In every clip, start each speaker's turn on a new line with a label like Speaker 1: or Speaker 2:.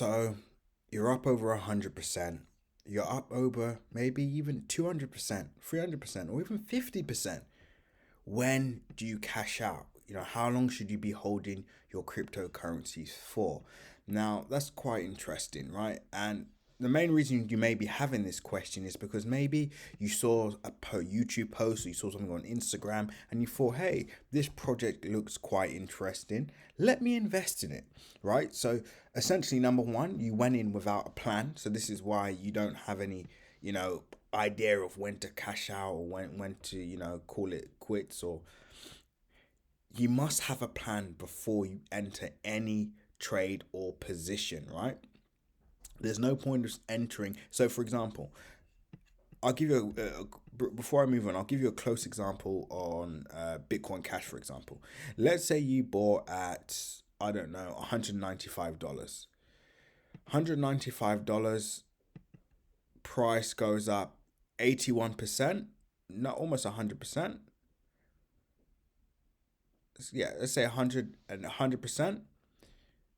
Speaker 1: So you're up over 100%. You're up over maybe even 200%, 300%, or even 50%. When do you cash out? How long should you be holding your cryptocurrencies for? Now, that's quite interesting, right? And the main reason you may be having this question is because maybe you saw a YouTube post, or you saw something on Instagram, and you thought, hey, this project looks quite interesting. Let me invest in it, right? So essentially, number one, you went in without a plan. So this is why you don't have any, idea of when to cash out, or when to, call it quits. Or you must have a plan before you enter any trade or position, right? There's no point of entering. So, for example, I'll give you before I move on, I'll give you a close example on Bitcoin Cash, for example. Let's say you bought at, I don't know, $195. $195, price goes up 81%, not almost 100%. Yeah, let's say 100%.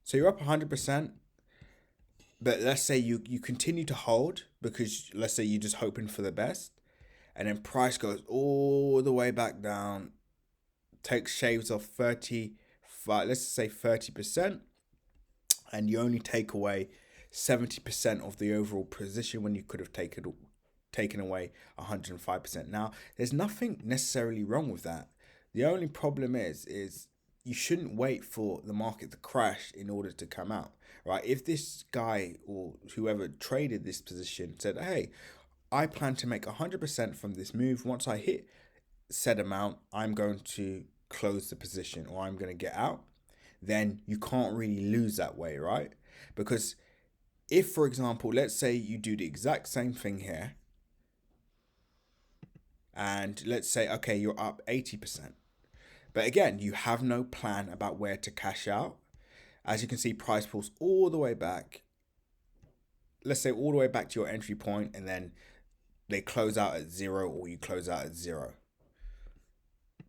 Speaker 1: So you're up 100%. But let's say you continue to hold because let's say you're just hoping for the best, and then price goes all the way back down, takes shaves off 35, let's say 30%, and you only take away 70% of the overall position when you could have taken away 105%. Now, there's nothing necessarily wrong with that. The only problem is you shouldn't wait for the market to crash in order to come out, right? If this guy or whoever traded this position said, hey, I plan to make 100% from this move. Once I hit said amount, I'm going to close the position, or I'm going to get out, then you can't really lose that way, right? Because if, for example, let's say you do the exact same thing here, and let's say, okay, you're up 80%. But again, you have no plan about where to cash out. As you can see, price pulls all the way back. Let's say all the way back to your entry point, and then they close out at zero, or you close out at zero.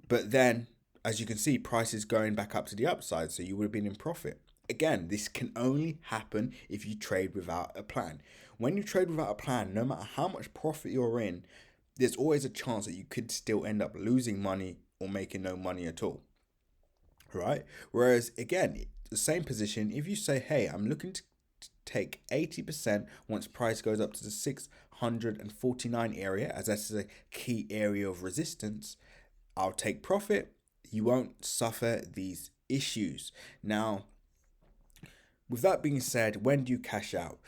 Speaker 1: But then, as you can see, price is going back up to the upside, so you would have been in profit. Again, this can only happen if you trade without a plan. When you trade without a plan, no matter how much profit you're in, there's always a chance that you could still end up losing money or making no money at all, right? Whereas again, the same position, if you say, hey, I'm looking to take 80% once price goes up to the 649 area, as that's a key area of resistance, I'll take profit. You won't suffer these issues. Now, with that being said, when do you cash out?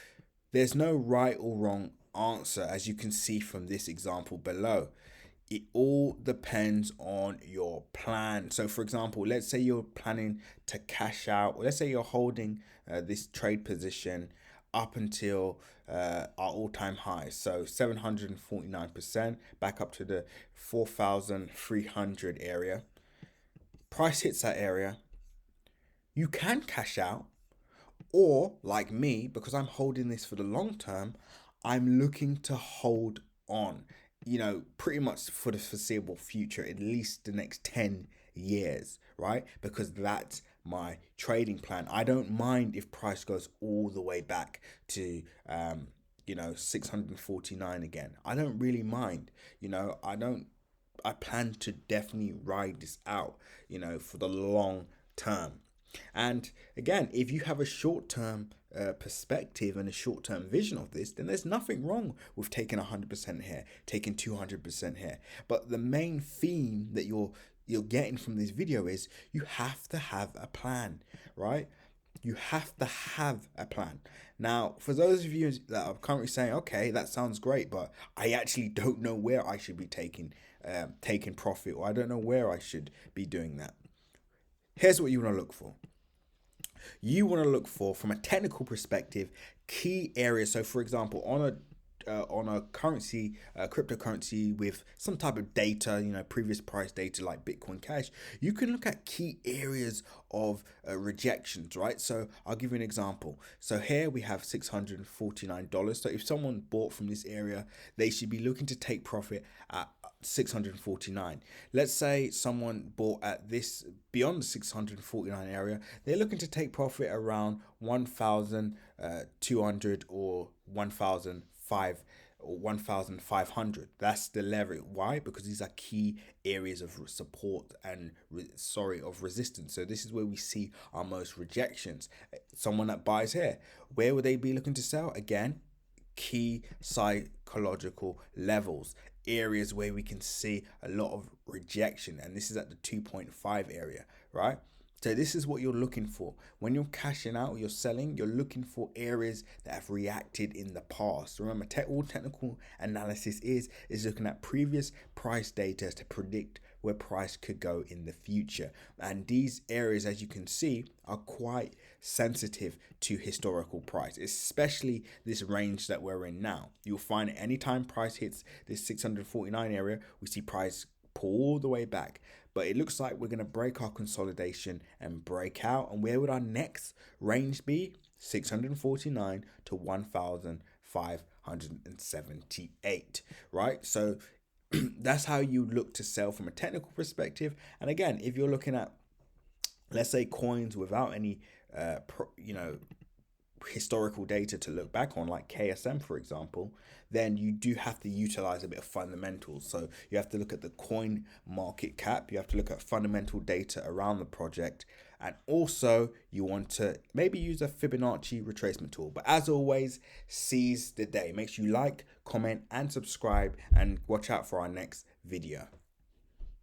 Speaker 1: There's no right or wrong answer, as you can see from this example below. It all depends on your plan. So, for example, let's say you're planning to cash out, or let's say you're holding this trade position up until our all-time high. So 749%, back up to the 4,300 area. Price hits that area. You can cash out, or like me, because I'm holding this for the long term, I'm looking to hold on, pretty much for the foreseeable future, at least the next 10 years, right? Because that's my trading plan. I don't mind if price goes all the way back to 649 again. I don't really mind. I plan to definitely ride this out, for the long term. And again, if you have a short term perspective and a short term vision of this, then there's nothing wrong with taking 100% here, taking 200% here. But the main theme that you're getting from this video is you have to have a plan, right? You have to have a plan. Now, for those of you that are currently saying, okay, that sounds great, but I actually don't know where I should be taking profit, or I don't know where I should be doing that. Here's what you want to look for. You want to look for, from a technical perspective, key areas. So, for example, on a currency, cryptocurrency with some type of data, previous price data like Bitcoin Cash, you can look at key areas of rejections, right? So I'll give you an example. So here we have $649. So if someone bought from this area, they should be looking to take profit at 649. Let's say someone bought at this beyond the 649 area, they're looking to take profit around 1,000 200 or 1,005 or 1,500. That's the level. Why? Because these are key areas of support and of resistance. So this is where we see our most rejections. Someone that buys here, where would they be looking to sell? Again, key psychological levels, areas where we can see a lot of rejection, and this is at the 2.5 area, right? So this is what you're looking for when you're cashing out or you're selling. You're looking for areas that have reacted in the past. Remember, all technical analysis is looking at previous price data to predict where price could go in the future. And these areas, as you can see, are quite sensitive to historical price, especially this range that we're in now. You'll find anytime price hits this 649 area, we see price pull all the way back. But it looks like we're going to break our consolidation and break out. And where would our next range be? 649 to 1,578, right? So that's how you look to sell from a technical perspective. And again, if you're looking at, let's say, coins without any, historical data to look back on, like KSM, for example, then you do have to utilize a bit of fundamentals. So you have to look at the coin market cap, you have to look at fundamental data around the project, and also you want to maybe use a Fibonacci retracement tool. But as always, seize the day. Make sure you like, comment, and subscribe, and watch out for our next video.